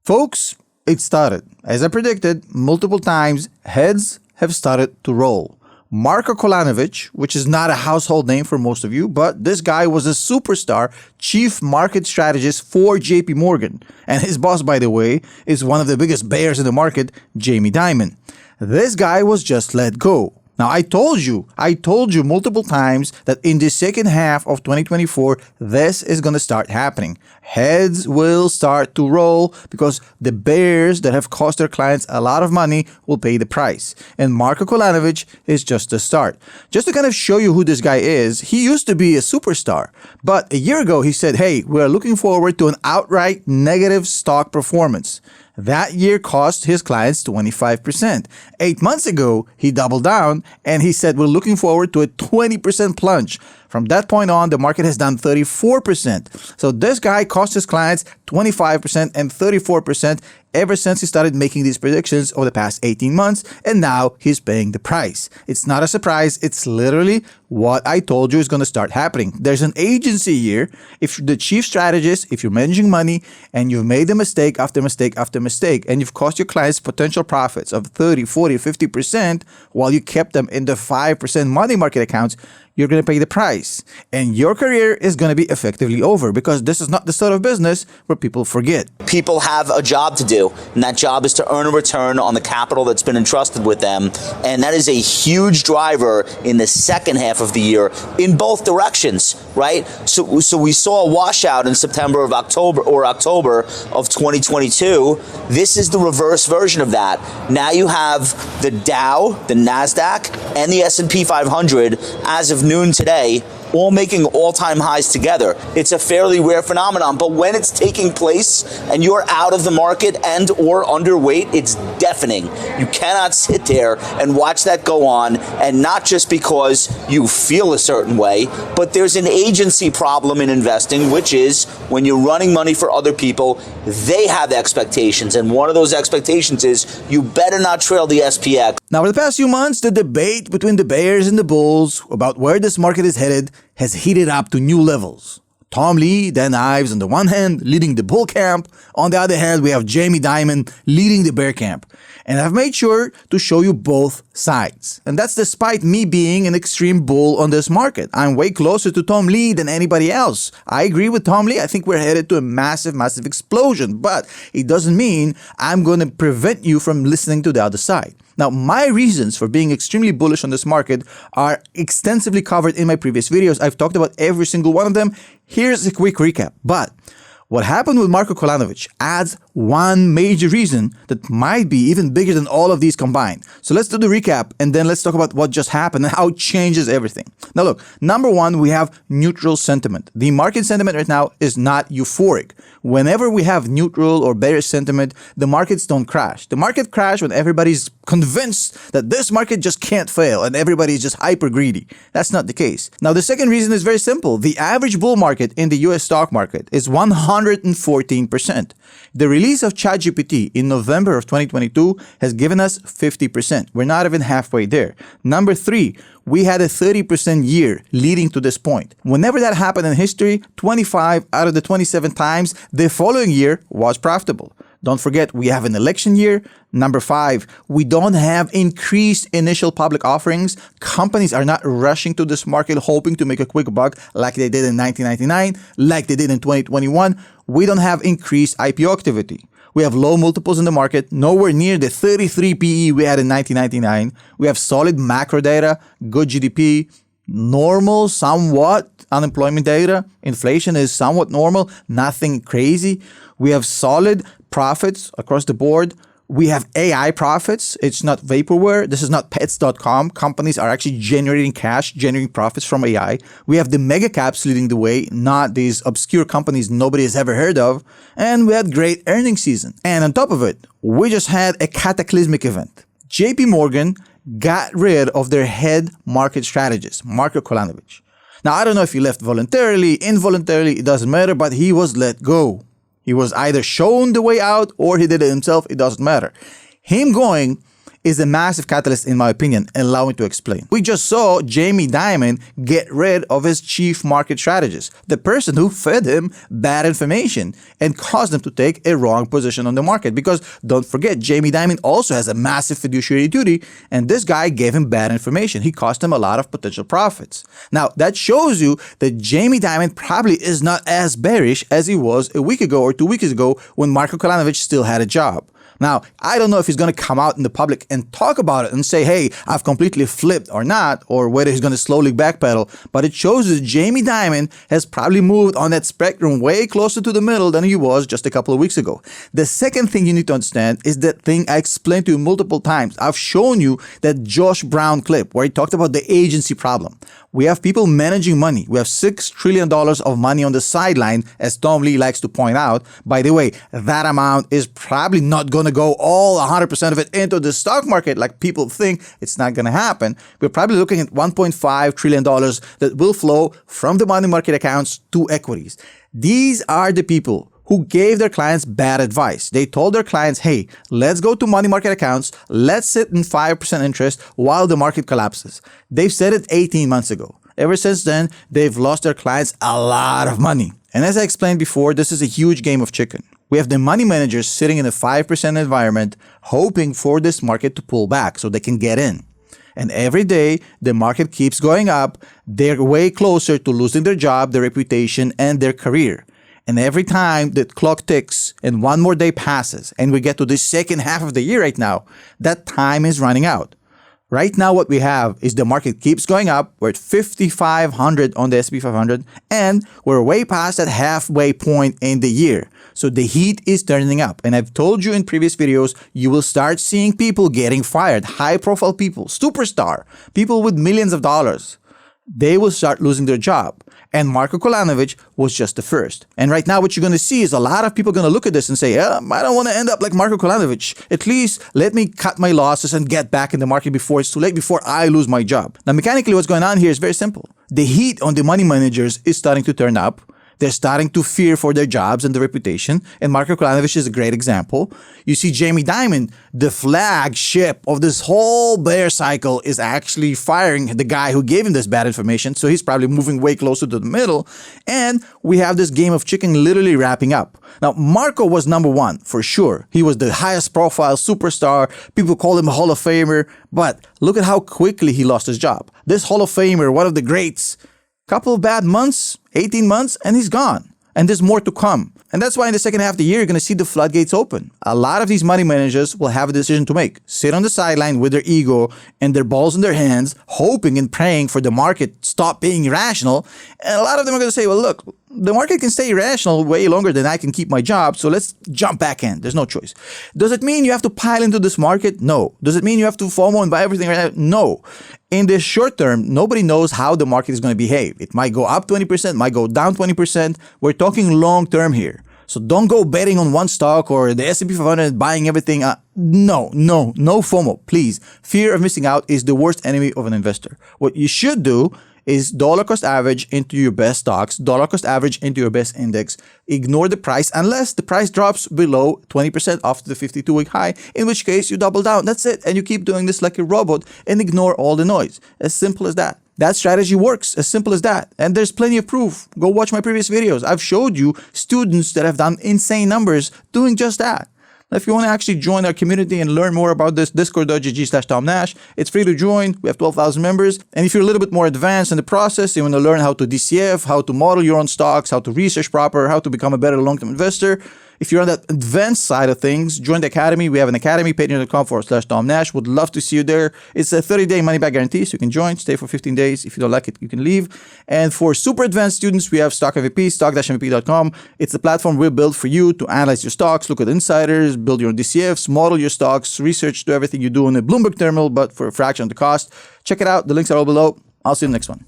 Folks, it started. As I predicted multiple times, heads have started to roll. Marko Kolanovic, which is not a household name for most of you, but this guy was a superstar chief market strategist for JP Morgan. And his boss, by the way, is one of the biggest bears in the market, Jamie Dimon. This guy was just let go. Now, I told you multiple times that in the second half of 2024, this is going to start happening. Heads will start to roll because the bears that have cost their clients a lot of money will pay the price. And Marko Kolanovic is just the start. Just to kind of show you who this guy is, he used to be a superstar. But a year ago, he said, hey, we're looking forward to an outright negative stock performance. That year cost his clients 25%. 8 months ago, he doubled down and he said, we're looking forward to a 20% plunge. From that point on, the market has done 34%. So this guy cost his clients 25% and 34% ever since he started making these predictions over the past 18 months, and now he's paying the price. It's not a surprise. It's literally what I told you is going to start happening. There's an agency here. If you're the chief strategist, if you're managing money and you've made a mistake after mistake after mistake, and you've cost your clients potential profits of 30, 40, 50% while you kept them in the 5% money market accounts, you're going to pay the price. And your career is going to be effectively over because this is not the sort of business where people forget. People have a job to do, and that job is to earn a return on the capital that's been entrusted with them. And that is a huge driver in the second half of the year in both directions, right? So we saw a washout in September of October of 2022. This is the reverse version of that. Now you have the Dow, the NASDAQ, and the S&P 500 as of noon today, all making all-time highs together. It's a fairly rare phenomenon, but when it's taking place and you're out of the market and or underweight, it's deafening. You cannot sit there and watch that go on, and not just because you feel a certain way, but there's an agency problem in investing, which is when you're running money for other people, they have expectations, and one of those expectations is you better not trail the SPX. Now, for the past few months, the debate between the bears and the bulls about where this market is headed has heated up to new levels. Tom Lee, Dan Ives on the one hand, leading the bull camp. On the other hand, we have Jamie Dimon leading the bear camp. And I've made sure to show you both sides. And that's despite me being an extreme bull on this market. I'm way closer to Tom Lee than anybody else. I agree with Tom Lee. I think we're headed to a massive, massive explosion. But it doesn't mean I'm going to prevent you from listening to the other side. Now, my reasons for being extremely bullish on this market are extensively covered in my previous videos. I've talked about every single one of them. Here's a quick recap. But what happened with Marko Kolanovic adds one major reason that might be even bigger than all of these combined. So let's do the recap and then let's talk about what just happened and how it changes everything. Now look, number one, we have neutral sentiment. The market sentiment right now is not euphoric. Whenever we have neutral or bearish sentiment, the markets don't crash. The market crash when everybody's convinced that this market just can't fail and everybody's just hyper greedy. That's not the case. Now the second reason is very simple. The average bull market in the US stock market is 114%. The release of ChatGPT in November of 2022 has given us 50%. We're not even halfway there. Number three, we had a 30% year leading to this point. Whenever that happened in history, 25 out of the 27 times, the following year was profitable. Don't forget, we have an election year. Number five, we don't have increased initial public offerings. Companies are not rushing to this market hoping to make a quick buck like they did in 1999, like they did in 2021. We don't have increased IPO activity. We have low multiples in the market, nowhere near the 33 PE we had in 1999. We have solid macro data, good GDP, normal, somewhat unemployment data. Inflation is somewhat normal, nothing crazy. We have solid profits across the board. We have AI profits. It's not vaporware. This is not pets.com. Companies are actually generating cash, generating profits from AI. We have the mega caps leading the way, not these obscure companies nobody has ever heard of. And we had great earnings season. And on top of it, we just had a cataclysmic event. JP Morgan got rid of their head market strategist, Marko Kolanovic. Now, I don't know if he left voluntarily, involuntarily, it doesn't matter, but he was let go. He was either shown the way out or he did it himself, it doesn't matter. Him going is a massive catalyst in my opinion, and allow me to explain. We just saw Jamie Dimon get rid of his chief market strategist, the person who fed him bad information and caused him to take a wrong position on the market. Because don't forget, Jamie Dimon also has a massive fiduciary duty, and this guy gave him bad information. He cost him a lot of potential profits. Now, that shows you that Jamie Dimon probably is not as bearish as he was a week ago or 2 weeks ago when Marko Kolanovic still had a job. Now, I don't know if he's going to come out in the public and talk about it and say, hey, I've completely flipped or not, or whether he's going to slowly backpedal, but it shows that Jamie Dimon has probably moved on that spectrum way closer to the middle than he was just a couple of weeks ago. The second thing you need to understand is that thing I explained to you multiple times. I've shown you that Josh Brown clip where he talked about the agency problem. We have people managing money. We have $6 trillion of money on the sideline, as Tom Lee likes to point out. By the way, that amount is probably not going to go all 100% of it into the stock market like people think. It's not going to happen. We're probably looking at $1.5 trillion that will flow from the money market accounts to equities. These are the people who gave their clients bad advice. They told their clients, hey, let's go to money market accounts, let's sit in 5% interest while the market collapses. They've said it 18 months ago. Ever since then, they've lost their clients a lot of money. And as I explained before, this is a huge game of chicken. We have the money managers sitting in a 5% environment, hoping for this market to pull back so they can get in. And every day, the market keeps going up. They're way closer to losing their job, their reputation, and their career. And every time the clock ticks and one more day passes and we get to the second half of the year right now, that time is running out. Right now, what we have is the market keeps going up. We're at 5,500 on the S&P 500, and we're way past that halfway point in the year. So the heat is turning up. And I've told you in previous videos, you will start seeing people getting fired, high-profile people, superstar, people with millions of dollars. They will start losing their job. And Marko Kolanovic was just the first. And right now, what you're going to see is a lot of people going to look at this and say, I don't want to end up like Marko Kolanovic. At least let me cut my losses and get back in the market before it's too late, before I lose my job. Now, mechanically, what's going on here is very simple. The heat on the money managers is starting to turn up. They're starting to fear for their jobs and their reputation. And Marko Kolanovic is a great example. You see Jamie Dimon, the flagship of this whole bear cycle, is actually firing the guy who gave him this bad information. So he's probably moving way closer to the middle. And we have this game of chicken literally wrapping up. Now, Marko was number one for sure. He was the highest profile superstar. People call him a Hall of Famer. But look at how quickly he lost his job. This Hall of Famer, one of the greats, couple of bad months, 18 months, and he's gone. And there's more to come. And that's why in the second half of the year, you're going to see the floodgates open. A lot of these money managers will have a decision to make. Sit on the sideline with their ego and their balls in their hands, hoping and praying for the market to stop being irrational. And a lot of them are going to say, well, look, the market can stay irrational way longer than I can keep my job, so let's jump back in. There's no choice. Does it mean you have to pile into this market? No. Does it mean you have to FOMO and buy everything right now? No. In the short term, nobody knows how the market is going to behave. It might go up 20%, might go down 20%. We're talking long term here. So don't go betting on one stock or the S&P 500 buying everything. No FOMO, please. Fear of missing out is the worst enemy of an investor. What you should do is dollar cost average into your best stocks, dollar cost average into your best index. Ignore the price unless the price drops below 20% off the 52-week high, in which case you double down. That's it. And you keep doing this like a robot and ignore all the noise. As simple as that. That strategy works, as simple as that. And there's plenty of proof. Go watch my previous videos. I've showed you students that have done insane numbers doing just that. Now, if you want to actually join our community and learn more about this, discord.gg/TomNash, it's free to join. We have 12,000 members. And if you're a little bit more advanced in the process, you want to learn how to DCF, how to model your own stocks, how to research proper, how to become a better long-term investor. If you're on that advanced side of things, join the academy. We have an academy, patreon.com/TomNash. Would love to see you there. It's a 30-day money-back guarantee, so you can join, stay for 15 days. If you don't like it, you can leave. And for super advanced students, we have Stock MVP, stock-mvp.com. It's the platform we built for you to analyze your stocks, look at insiders, build your own DCFs, model your stocks, research, do everything you do in a Bloomberg terminal, but for a fraction of the cost. Check it out. The links are all below. I'll see you in the next one.